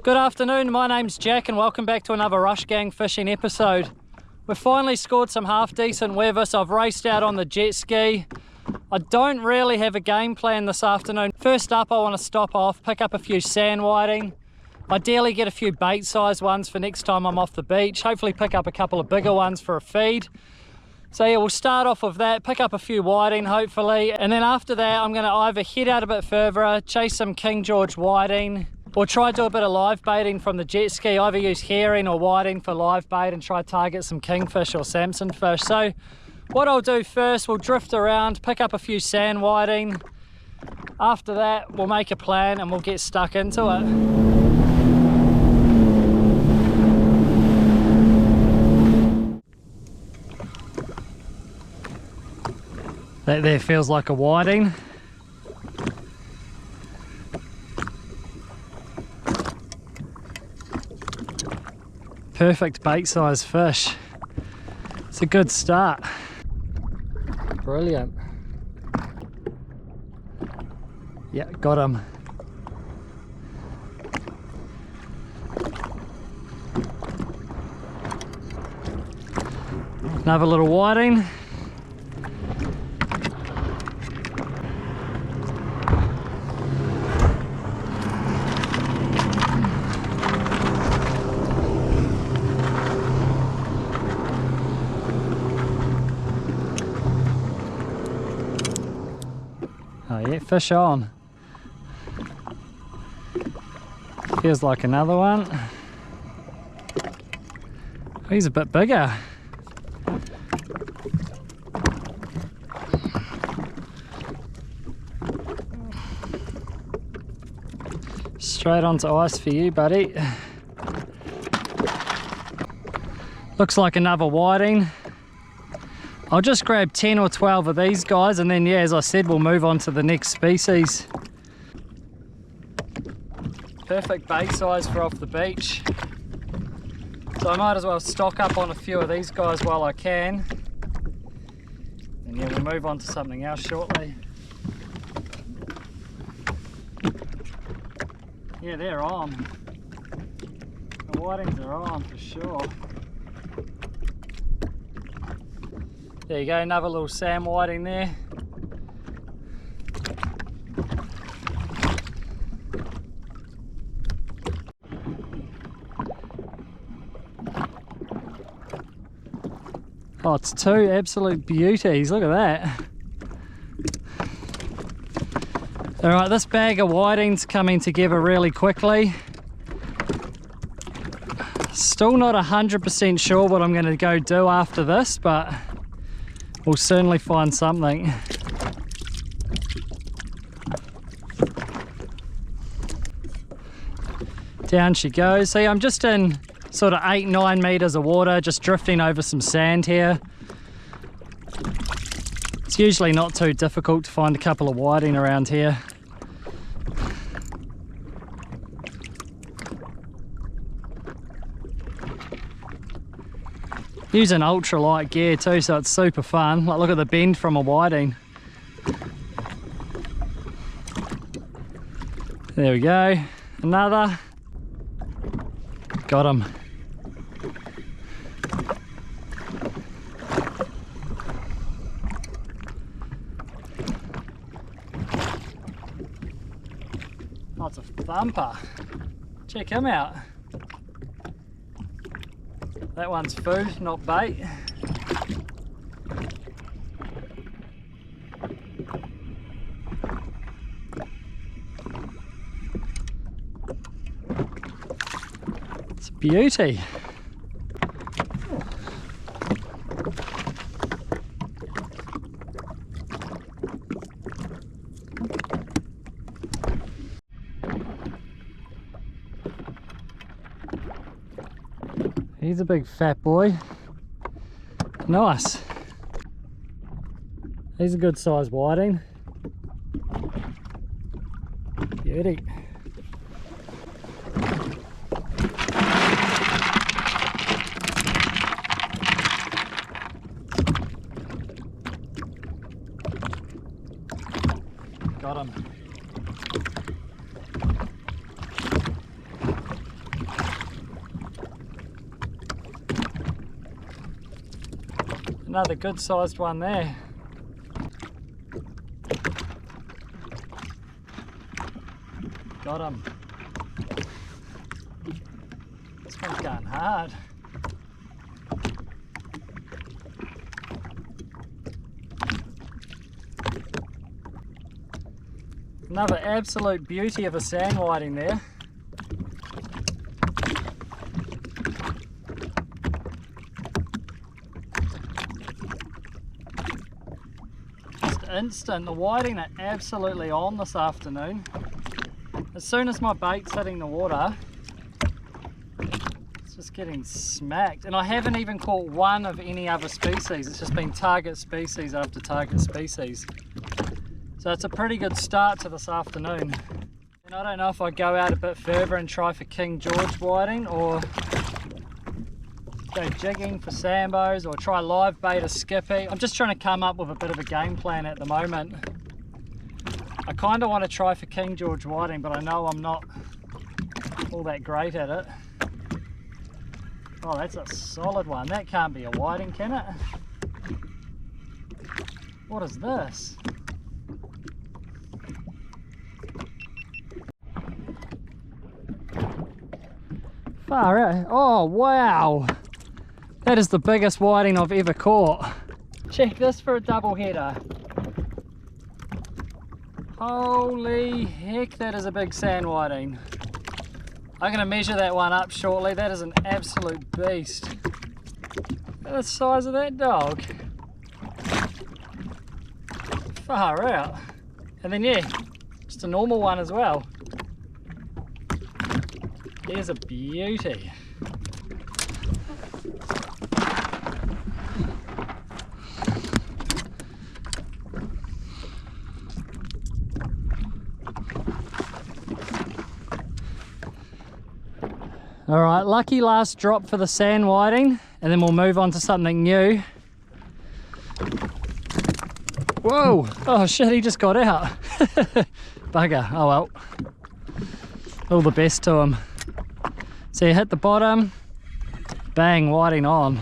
Good afternoon, my name's Jack and welcome back to another Rush Gang fishing episode. We've finally scored some half decent weather, so I've raced out on the jet ski. I don't really have a game plan this afternoon. First up, I want to stop off, pick up a few sand whiting, ideally get a few bait sized ones for next time I'm off the beach, hopefully pick up a couple of bigger ones for a feed. So yeah, we'll start off with that, pick up a few whiting hopefully, and then after that I'm going to either head out a bit further, chase some King George whiting, or try to do a bit of live baiting from the jet ski, either use herring or whiting for live bait and try to target some kingfish or Samson fish. So what I'll do first, we'll drift around, pick up a few sand whiting. After that, we'll make a plan and we'll get stuck into it. That there feels like a whiting. Perfect bait size fish. It's a good start. Brilliant. Yeah, got him. Another little whiting. Oh yeah, fish on. Feels like another one. Oh, he's a bit bigger. Straight onto ice for you, buddy. Looks like another whiting. I'll just grab 10 or 12 of these guys and then, yeah, as I said, we'll move on to the next species. Perfect bait size for off the beach. So I might as well stock up on a few of these guys while I can. And yeah, we'll move on to something else shortly. Yeah, they're on. The whitings are on for sure. There you go, another little Sam whiting there. Oh, it's two absolute beauties, look at that. Alright, this bag of whiting's coming together really quickly. Still not 100% sure what I'm going to go do after this, but we'll certainly find something. Down she goes. See, I'm just in sort of 8-9 meters of water, just drifting over some sand here. It's usually not too difficult to find a couple of whiting around here. Using ultralight gear too, so it's super fun. Like, look at the bend from a whiting. There we go. Another. Got him. Oh, it's a thumper. Check him out. That one's food, not bait. It's a beauty. He's a big fat boy. Nice. He's a good size whiting. Beauty. Got him. Another good sized one there. Got him. This one's going hard. Another absolute beauty of a sand whiting there. Just instant. The whiting are absolutely on this afternoon. As soon as my bait's hitting the water, it's just getting smacked. And I haven't even caught one of any other species. It's just been target species after target species. So it's a pretty good start to this afternoon. And I don't know if I go out a bit further and try for King George whiting, or go jigging for sambos, or try live bait a skippy. I'm just trying to come up with a bit of a game plan at the moment. I kind of want to try for King George whiting, but I know I'm not all that great at it. Oh, that's a solid one. That can't be a whiting, can it? What is this? Far out. Oh, wow. That is the biggest whiting I've ever caught. Check this for a double header. Holy heck, that is a big sand whiting. I'm going to measure that one up shortly. That is an absolute beast. Look at the size of that dog. Far out. And then yeah, just a normal one as well. There's a beauty. All right, lucky last drop for the sand whiting, and then we'll move on to something new. Whoa, oh shit, he just got out. Bugger, oh well. All the best to him. So you hit the bottom, bang, whiting on.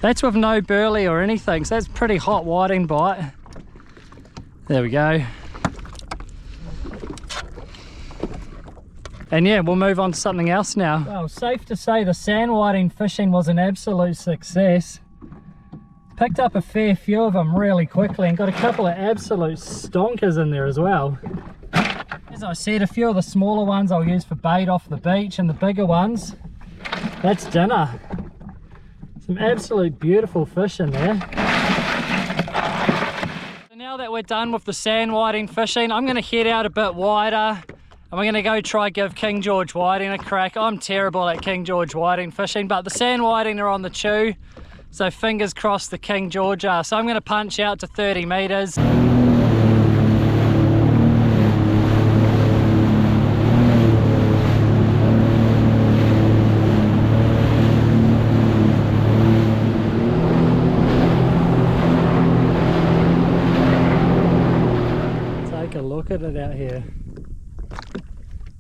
That's with no burley or anything, so that's pretty hot whiting bite. There we go. And yeah, we'll move on to something else now. Well, safe to say the sand whiting fishing was an absolute success. Picked up a fair few of them really quickly and got a couple of absolute stonkers in there as well. As I said, a few of the smaller ones I'll use for bait off the beach, and the bigger ones, that's dinner. Some absolute beautiful fish in there. So now that we're done with the sand whiting fishing, I'm going to head out a bit wider. And we're going to go try give King George whiting a crack. I'm terrible at King George whiting fishing, but the sand whiting are on the chew. So fingers crossed the King George are. So I'm going to punch out to 30 metres. Take a look at it out here.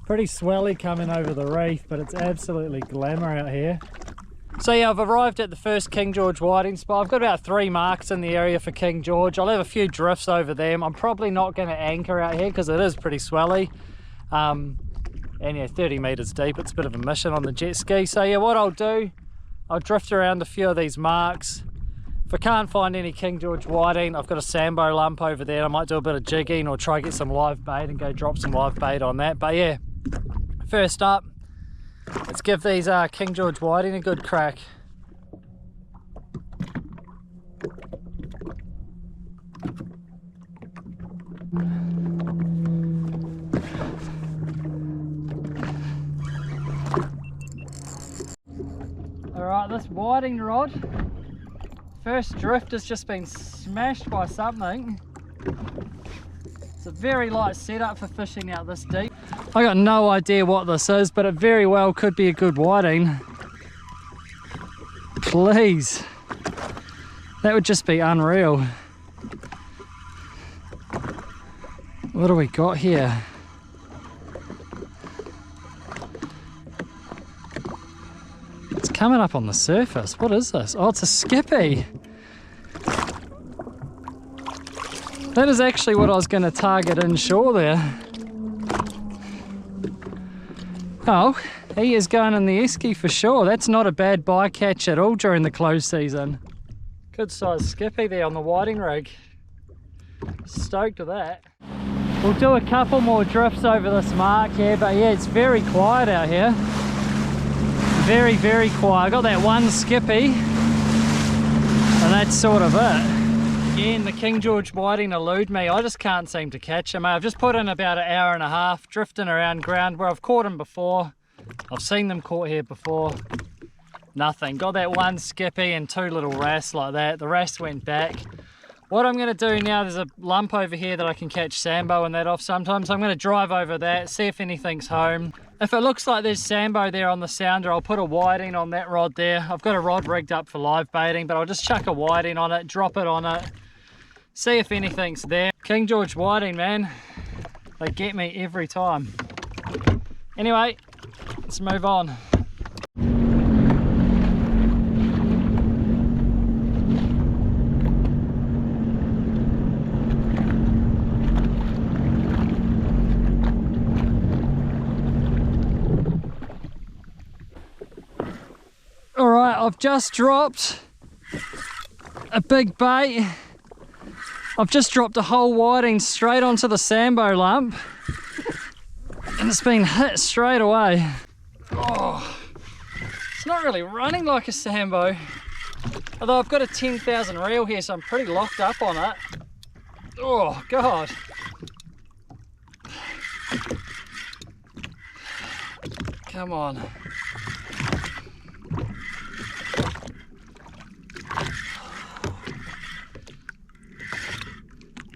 Pretty swelly coming over the reef, but it's absolutely glamour out here. So yeah, I've arrived at the first King George whiting spot. I've got about 3 marks in the area for King George. I'll have a few drifts over them. I'm probably not going to anchor out here because it is pretty swelly. And yeah, 30 metres deep, it's a bit of a mission on the jet ski. So yeah, what I'll do, I'll drift around a few of these marks. If I can't find any King George whiting, I've got a sambo lump over there. I might do a bit of jigging or try get some live bait and go drop some live bait on that. But yeah, first up, let's give these King George whiting a good crack. Alright, this whiting rod, first drift has just been smashed by something. It's a very light setup for fishing out this deep. I got no idea what this is, but it very well could be a good whiting. Please. That would just be unreal. What do we got here? It's coming up on the surface. What is this? Oh, it's a skippy. That is actually what I was going to target inshore there. Oh, he is going in the Esky for sure. That's not a bad bycatch at all during the close season. Good size skippy there on the whiting rig. Stoked with that. We'll do a couple more drifts over this mark here, but yeah, it's very quiet out here. Very, very quiet. I got that one skippy, and that's sort of it. Again, the King George whiting elude me. I just can't seem to catch him. I've just put in about an hour and a half drifting around ground where I've caught him before. I've seen them caught here before. Nothing. Got that one skippy and two little wrasse like that. The wrasse went back. What I'm going to do now, there's a lump over here that I can catch sambo and that off sometimes. I'm going to drive over that, see if anything's home. If it looks like there's sambo there on the sounder, I'll put a whiting on that rod there. I've got a rod rigged up for live baiting, but I'll just chuck a whiting on it, drop it on it, see if anything's there. King George whiting, man, they get me every time. Anyway, let's move on. Alright, I've just dropped a big bait. I've just dropped a whole whiting straight onto the sambo lump, and it's been hit straight away. Oh, it's not really running like a sambo, although I've got a 10,000 reel here, so I'm pretty locked up on it. Oh God. Come on.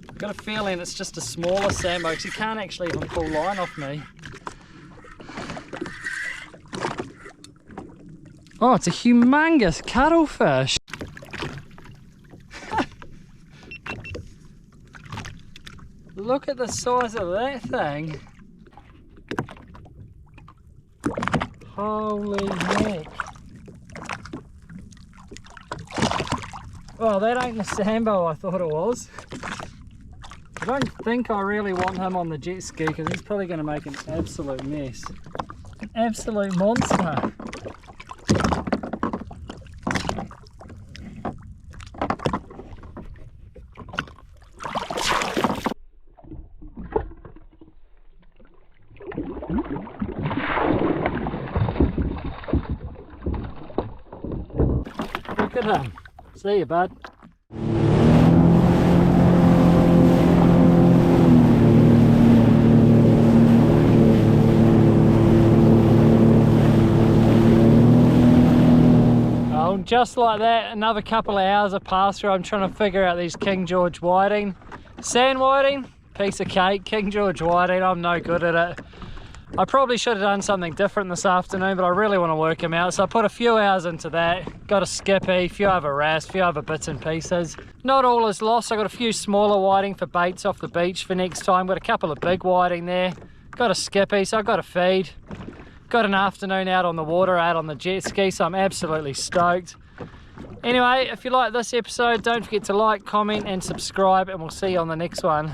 I've got a feeling it's just a smaller sambo because he can't actually even pull line off me. Oh, it's a humongous cuttlefish. Look at the size of that thing. Holy heck. Well, that ain't the sambo I thought it was. I don't think I really want him on the jet ski because he's probably going to make an absolute mess. An absolute monster. Look at him. See you, bud. Just like that, another couple of hours have passed through. I'm trying to figure out these King George whiting. Sand whiting, piece of cake. King George whiting, I'm no good at it. I probably should have done something different this afternoon, but I really want to work them out. So I put a few hours into that. Got a skippy, a few other wrasse, a few other bits and pieces. Not all is lost. I got a few smaller whiting for baits off the beach for next time. Got a couple of big whiting there. Got a skippy, so I got a feed. Got an afternoon out on the water, out on the jet ski, so I'm absolutely stoked. Anyway, if you like this episode, don't forget to like, comment and subscribe, and we'll see you on the next one.